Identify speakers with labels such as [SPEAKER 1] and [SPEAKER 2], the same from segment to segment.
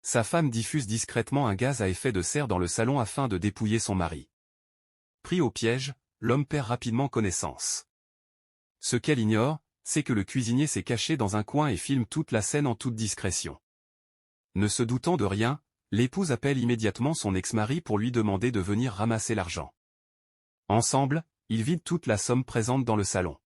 [SPEAKER 1] Sa femme diffuse discrètement un gaz à effet de serre dans le salon afin de dépouiller son mari. Pris au piège, l'homme perd rapidement connaissance. Ce qu'elle ignore, c'est que le cuisinier s'est caché dans un coin et filme toute la scène en toute discrétion. Ne se doutant de rien, l'épouse appelle immédiatement son ex-mari pour lui demander de venir ramasser l'argent. Ensemble, ils vident toute la somme présente dans le salon.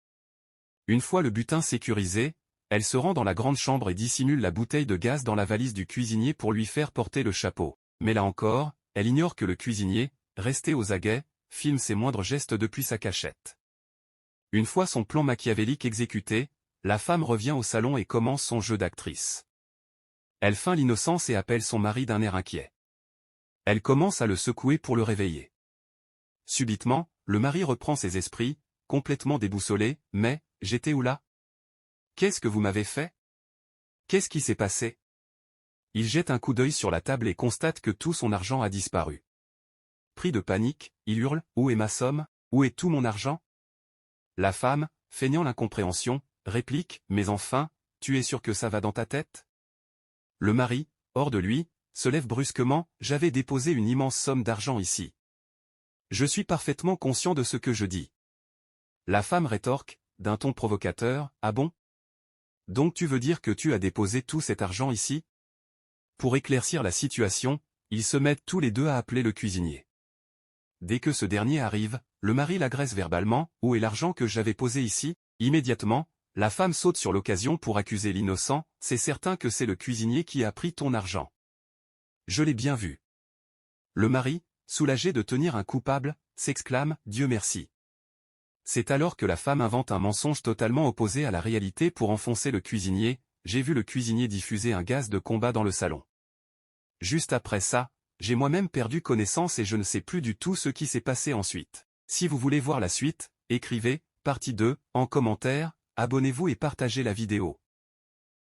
[SPEAKER 1] Une fois le butin sécurisé, elle se rend dans la grande chambre et dissimule la bouteille de gaz dans la valise du cuisinier pour lui faire porter le chapeau. Mais là encore, elle ignore que le cuisinier, resté aux aguets, filme ses moindres gestes depuis sa cachette. Une fois son plan machiavélique exécuté, la femme revient au salon et commence son jeu d'actrice. Elle feint l'innocence et appelle son mari d'un air inquiet. Elle commence à le secouer pour le réveiller. Subitement, le mari reprend ses esprits, complètement déboussolé. « Mais, j'étais où là? Qu'est-ce que vous m'avez fait? Qu'est-ce qui s'est passé ?» Il jette un coup d'œil sur la table et constate que tout son argent a disparu. Pris de panique, il hurle « Où est ma somme? Où est tout mon argent ?» La femme, feignant l'incompréhension, réplique « Mais enfin, tu es sûr que ça va dans ta tête ?» Le mari, hors de lui, se lève brusquement « J'avais déposé une immense somme d'argent ici. Je suis parfaitement conscient de ce que je dis. » La femme rétorque, d'un ton provocateur « Ah bon? Donc tu veux dire que tu as déposé tout cet argent ici ?» Pour éclaircir la situation, ils se mettent tous les deux à appeler le cuisinier. Dès que ce dernier arrive, le mari l'agresse verbalement « Où est l'argent que j'avais posé ici ?» Immédiatement, la femme saute sur l'occasion pour accuser l'innocent « C'est certain que c'est le cuisinier qui a pris ton argent. Je l'ai bien vu. » Le mari, soulagé de tenir un coupable, s'exclame « Dieu merci. » C'est alors que la femme invente un mensonge totalement opposé à la réalité pour enfoncer le cuisinier « J'ai vu le cuisinier diffuser un gaz de combat dans le salon. Juste après ça, j'ai moi-même perdu connaissance et je ne sais plus du tout ce qui s'est passé ensuite. » Si vous voulez voir la suite, écrivez « Partie 2 » en commentaire, abonnez-vous et partagez la vidéo.